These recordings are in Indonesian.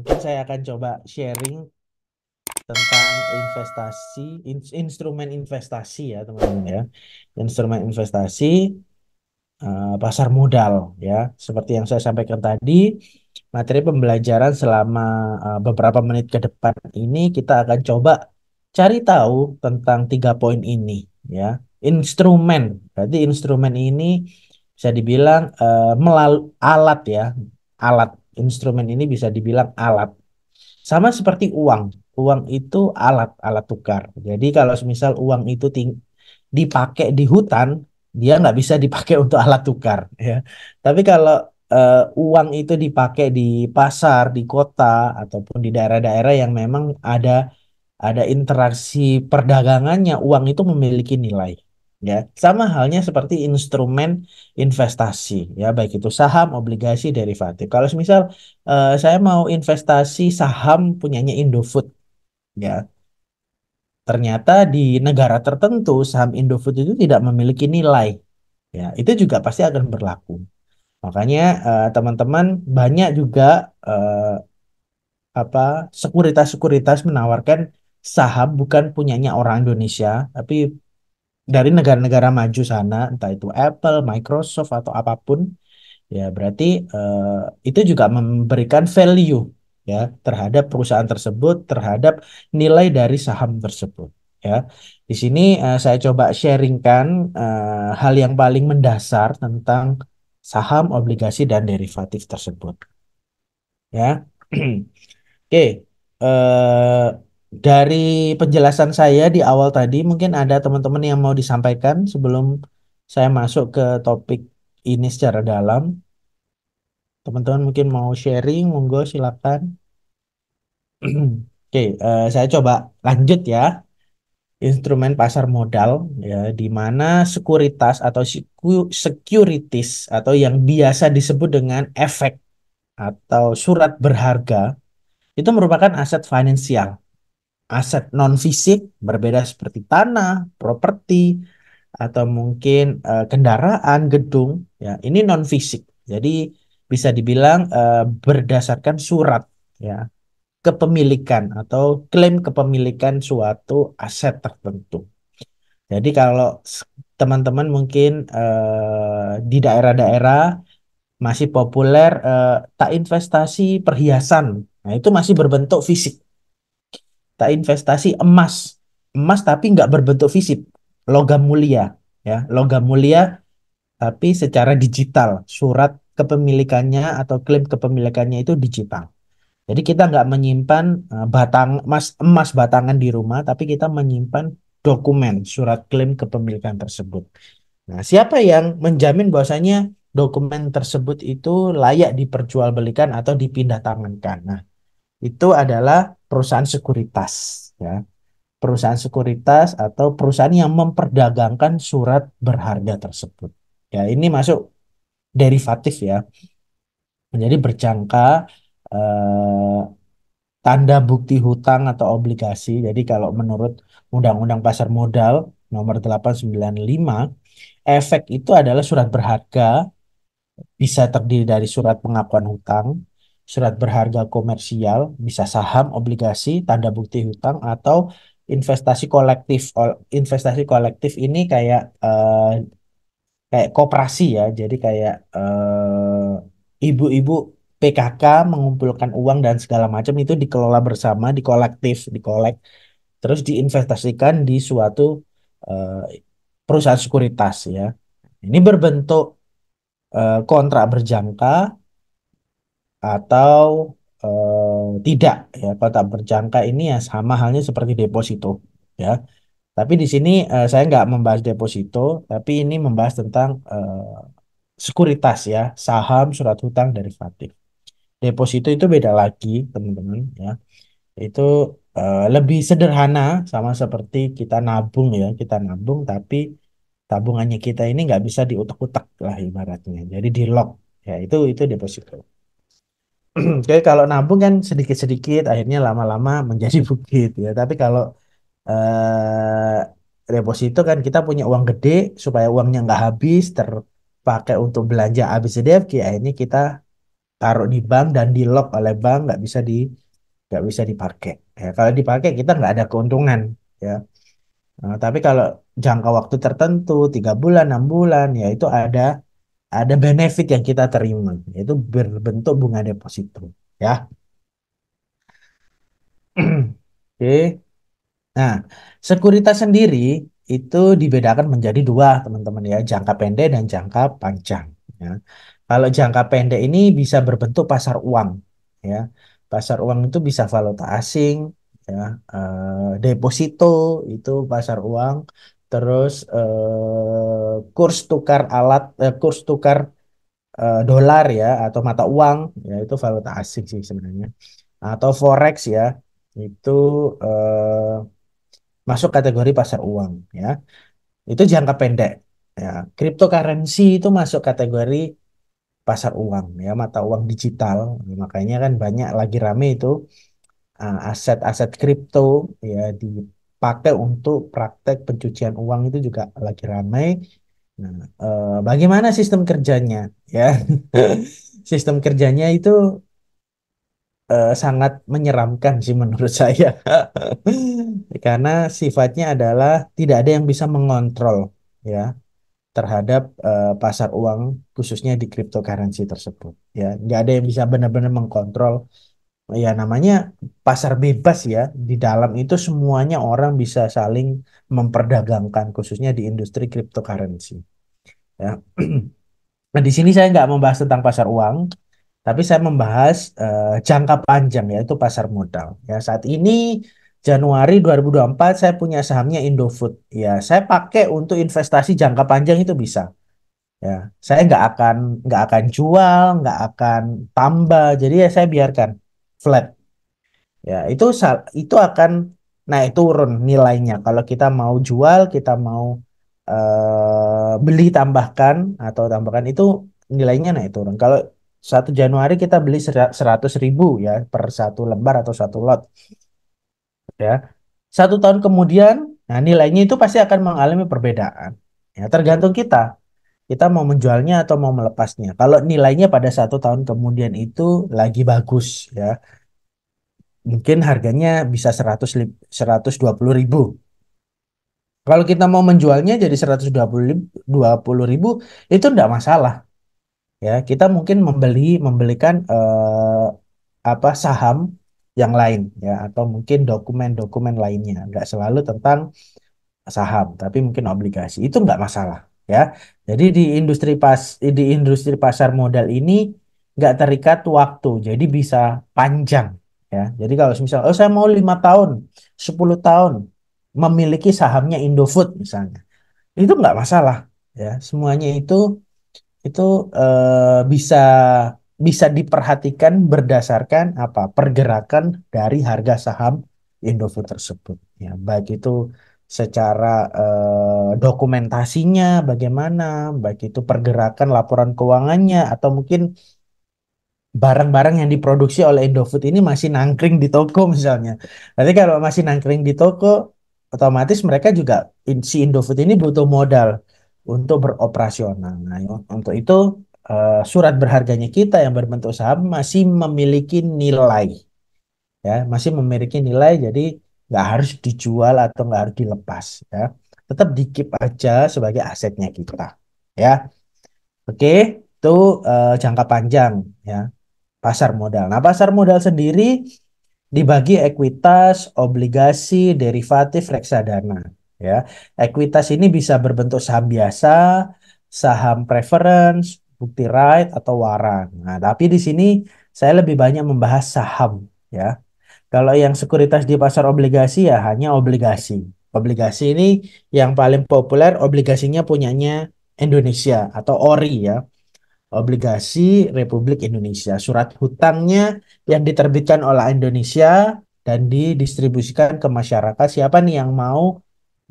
Mungkin saya akan coba sharing tentang investasi, instrumen investasi ya teman-teman ya. Instrumen investasi pasar modal ya. Seperti yang saya sampaikan tadi, materi pembelajaran selama beberapa menit ke depan ini kita akan coba cari tahu tentang 3 poin ini ya. Instrumen, berarti instrumen ini bisa dibilang melalui alat ya. Alat, instrumen ini bisa dibilang alat. Sama seperti uang. Uang itu alat, alat tukar. Jadi kalau misal uang itu dipakai di hutan, dia nggak bisa dipakai untuk alat tukar, ya. Tapi kalau uang itu dipakai di pasar, di kota, ataupun di daerah-daerah yang memang ada interaksi perdagangannya, uang itu memiliki nilai. Ya, sama halnya seperti instrumen investasi, ya, baik itu saham, obligasi, derivatif. Kalau misal saya mau investasi saham punyanya Indofood, ya, ternyata di negara tertentu saham Indofood itu tidak memiliki nilai, ya, itu juga pasti akan berlaku. Makanya teman-teman banyak juga eh, apa sekuritas-sekuritas menawarkan saham bukan punyanya orang Indonesia, tapi dari negara-negara maju sana, entah itu Apple, Microsoft atau apapun, ya berarti itu juga memberikan value ya terhadap perusahaan tersebut, terhadap nilai dari saham tersebut. Ya, di sini saya coba sharingkan hal yang paling mendasar tentang saham, obligasi, dan derivatif tersebut. Ya, oke. eh, dari penjelasan saya di awal tadi, mungkin ada teman-teman yang mau disampaikan sebelum saya masuk ke topik ini secara dalam. Teman-teman mungkin mau sharing, monggo silakan. Oke, saya coba lanjut ya. Instrumen pasar modal ya, di mana sekuritas atau securities atau yang biasa disebut dengan efek atau surat berharga itu merupakan aset finansial, aset non fisik berbeda seperti tanah, properti, atau mungkin kendaraan, gedung. Ya, ini non fisik. Jadi bisa dibilang berdasarkan surat ya kepemilikan atau klaim kepemilikan suatu aset tertentu. Jadi kalau teman-teman mungkin di daerah-daerah masih populer tak investasi perhiasan. Nah, itu masih berbentuk fisik. Tak investasi emas. Emas tapi nggak berbentuk fisik. Logam mulia. Ya, logam mulia tapi secara digital. Surat kepemilikannya atau klaim kepemilikannya itu digital. Jadi kita nggak menyimpan emas batangan di rumah, tapi kita menyimpan dokumen surat klaim kepemilikan tersebut. Nah, siapa yang menjamin bahwasanya dokumen tersebut itu layak diperjualbelikan atau dipindah tangankan? Nah, itu adalah perusahaan sekuritas, ya. Perusahaan sekuritas atau perusahaan yang memperdagangkan surat berharga tersebut. Ya, ini masuk derivatif ya. Menjadi berjangka eh, tanda bukti hutang atau obligasi. Jadi kalau menurut Undang-Undang Pasar Modal nomor 895, efek itu adalah surat berharga, bisa terdiri dari surat pengakuan hutang, surat berharga komersial, bisa saham, obligasi, tanda bukti hutang, atau investasi kolektif. Investasi kolektif ini kayak koperasi ya. Jadi kayak ibu-ibu PKK mengumpulkan uang dan segala macam itu dikelola bersama, dikolektif, dikolek, terus diinvestasikan di suatu eh, perusahaan sekuritas ya. Ini berbentuk kontrak berjangka atau tidak ya. Kontrak berjangka ini ya sama halnya seperti deposito ya. Tapi di sini saya nggak membahas deposito, tapi ini membahas tentang sekuritas ya, saham, surat hutang, derivatif. Deposito itu beda lagi, teman-teman ya. Itu lebih sederhana, sama seperti kita nabung ya, kita nabung tapi tabungannya kita ini nggak bisa diutak-utak lah ibaratnya. Jadi di lock ya, itu deposito. Oke, kalau nabung kan sedikit-sedikit, akhirnya lama-lama menjadi bukit ya. Tapi kalau deposito kan kita punya uang gede supaya uangnya nggak habis terpakai untuk belanja ABCDFG, akhirnya kita taruh di bank dan di lock oleh bank, nggak bisa dipakai. Ya, kalau dipakai kita nggak ada keuntungan. Ya. Nah, tapi kalau jangka waktu tertentu 3 bulan, 6 bulan, ya itu ada benefit yang kita terima, yaitu berbentuk bunga deposito. Ya, oke. Nah, sekuritas sendiri itu dibedakan menjadi dua, teman-teman ya, jangka pendek dan jangka panjang. Ya. Kalau jangka pendek ini bisa berbentuk pasar uang, ya. Pasar uang itu bisa valuta asing, ya, deposito itu pasar uang, terus kurs tukar dolar ya atau mata uang, ya itu valuta asing sih sebenarnya. Atau forex ya, itu masuk kategori pasar uang ya. Itu jangka pendek ya. Cryptocurrency itu masuk kategori pasar uang ya, mata uang digital. Makanya kan banyak lagi rame itu aset-aset kripto ya dipakai untuk praktek pencucian uang itu juga lagi ramai. Nah, bagaimana sistem kerjanya ya? Sistem kerjanya itu sangat menyeramkan sih menurut saya. Karena sifatnya adalah tidak ada yang bisa mengontrol ya terhadap pasar uang khususnya di cryptocurrency tersebut ya. Nggak ada yang bisa benar-benar mengkontrol ya, namanya pasar bebas ya. Di dalam itu semuanya orang bisa saling memperdagangkan khususnya di industri cryptocurrency ya. Nah, di sini saya nggak membahas tentang pasar uang, tapi saya membahas jangka panjang yaitu pasar modal. Ya, saat ini Januari 2024 saya punya sahamnya Indofood. Ya, saya pakai untuk investasi jangka panjang itu bisa. Ya, saya nggak akan jual, nggak akan tambah. Jadi ya saya biarkan flat. Ya, itu akan naik turun nilainya. Kalau kita mau jual, kita mau beli tambahkan atau tambahkan itu nilainya naik turun. Kalau 1 Januari kita beli 100.000 ya per satu lembar atau satu lot ya. 1 tahun kemudian, nah nilainya itu pasti akan mengalami perbedaan. Ya, tergantung kita. Kita mau menjualnya atau mau melepasnya. Kalau nilainya pada 1 tahun kemudian itu lagi bagus ya, mungkin harganya bisa 120.000. Kalau kita mau menjualnya jadi 120.000 itu enggak masalah ya. Kita mungkin membelikan apa saham yang lain ya atau mungkin dokumen-dokumen lainnya. Enggak selalu tentang saham, tapi mungkin obligasi. Itu enggak masalah ya. Jadi di industri pasar modal ini enggak terikat waktu. Jadi bisa panjang ya. Jadi kalau misal oh saya mau 5 tahun, 10 tahun memiliki sahamnya Indofood misalnya. Itu nggak masalah ya. Semuanya itu bisa bisa diperhatikan berdasarkan apa pergerakan dari harga saham Indofood tersebut ya, baik itu secara dokumentasinya bagaimana, baik itu pergerakan laporan keuangannya atau mungkin barang-barang yang diproduksi oleh Indofood ini masih nangkring di toko misalnya. Nanti kalau masih nangkring di toko, otomatis mereka juga si Indofood ini butuh modal untuk beroperasional. Nah, untuk itu surat berharganya kita yang berbentuk saham masih memiliki nilai, ya, masih memiliki nilai. Jadi nggak harus dijual atau nggak harus dilepas, ya. Tetap di keep aja sebagai asetnya kita, ya. Oke, itu jangka panjang, ya. Pasar modal. Nah, pasar modal sendiri dibagi ekuitas, obligasi, derivatif, reksadana. Ya, ekuitas ini bisa berbentuk saham biasa, saham preference, bukti right atau waran. Nah, tapi di sini saya lebih banyak membahas saham. Ya, kalau yang sekuritas di pasar obligasi ya hanya obligasi. Obligasi ini yang paling populer obligasinya punyanya Indonesia atau ORI ya. Obligasi Republik Indonesia. Surat hutangnya yang diterbitkan oleh Indonesia dan didistribusikan ke masyarakat. Siapa nih yang mau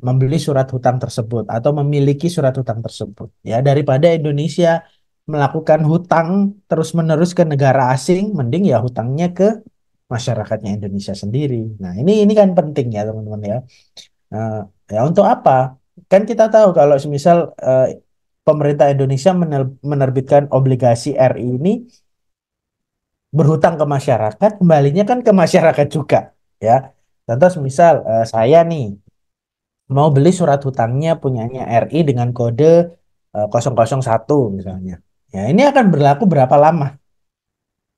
membeli surat hutang tersebut atau memiliki surat hutang tersebut? Ya, daripada Indonesia melakukan hutang terus-menerus ke negara asing, mending ya hutangnya ke masyarakatnya Indonesia sendiri. Nah, ini kan penting ya, teman-teman ya. Nah, ya untuk apa? Kan kita tahu kalau semisal pemerintah Indonesia menerbitkan obligasi RI ini berhutang ke masyarakat, kembalinya kan ke masyarakat juga, ya. Contoh misal saya nih mau beli surat hutangnya punyanya RI dengan kode 001 misalnya. Ya, ini akan berlaku berapa lama?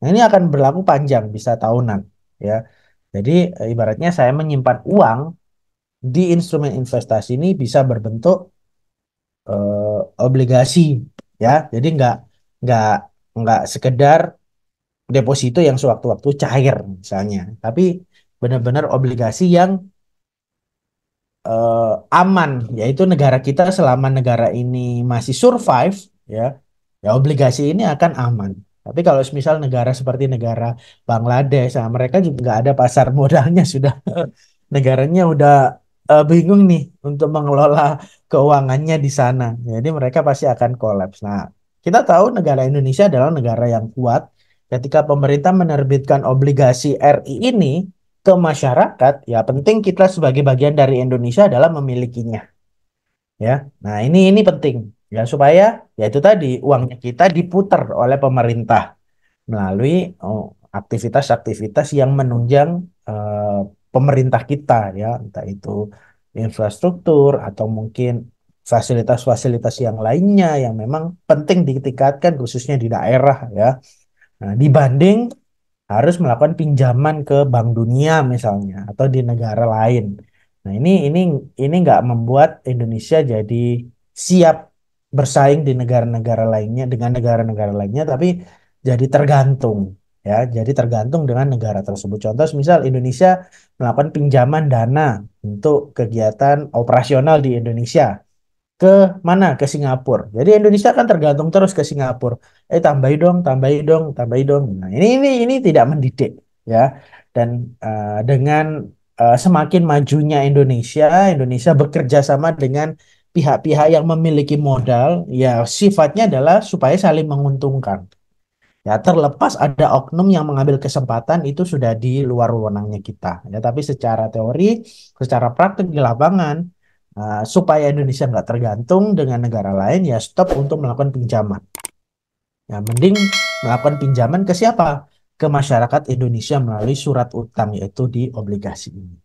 Nah, ini akan berlaku panjang, bisa tahunan, ya. Jadi ibaratnya saya menyimpan uang di instrumen investasi ini bisa berbentuk obligasi, ya. Jadi nggak nggak sekedar deposito yang sewaktu-waktu cair misalnya, tapi benar-benar obligasi yang eh, aman, yaitu negara kita selama negara ini masih survive, ya, ya obligasi ini akan aman. Tapi kalau misal negara seperti negara Bangladesh, nah mereka juga nggak ada pasar modalnya, sudah negaranya udah bingung nih untuk mengelola keuangannya di sana. Jadi mereka pasti akan kolaps. Nah, kita tahu negara Indonesia adalah negara yang kuat. Ketika pemerintah menerbitkan obligasi RI ini ke masyarakat, ya penting kita sebagai bagian dari Indonesia adalah memilikinya, ya. Nah, ini penting, ya, supaya ya itu tadi uangnya kita diputar oleh pemerintah melalui oh, aktivitas-aktivitas yang menunjang eh, pemerintah kita, ya, entah itu infrastruktur atau mungkin fasilitas-fasilitas yang lainnya yang memang penting ditingkatkan khususnya di daerah, ya. Nah, dibanding harus melakukan pinjaman ke Bank Dunia misalnya atau di negara lain. Nah, ini nggak membuat Indonesia jadi siap bersaing di negara-negara lainnya dengan negara-negara lainnya, tapi jadi tergantung, ya, jadi tergantung dengan negara tersebut. Contoh, misal Indonesia melakukan pinjaman dana untuk kegiatan operasional di Indonesia ke mana? Ke Singapura. Jadi Indonesia kan tergantung terus ke Singapura. Tambahi dong, tambahi dong, tambahi dong. Nah, ini tidak mendidik, ya. Dan dengan semakin majunya Indonesia, Indonesia bekerja sama dengan pihak-pihak yang memiliki modal, ya sifatnya adalah supaya saling menguntungkan. Ya, terlepas ada oknum yang mengambil kesempatan itu sudah di luar wewenangnya kita. Ya, tapi secara teori, secara praktik di lapangan, supaya Indonesia nggak tergantung dengan negara lain, ya stop untuk melakukan pinjaman. Ya, mending melakukan pinjaman ke siapa? Ke masyarakat Indonesia melalui surat utang, yaitu di obligasi ini.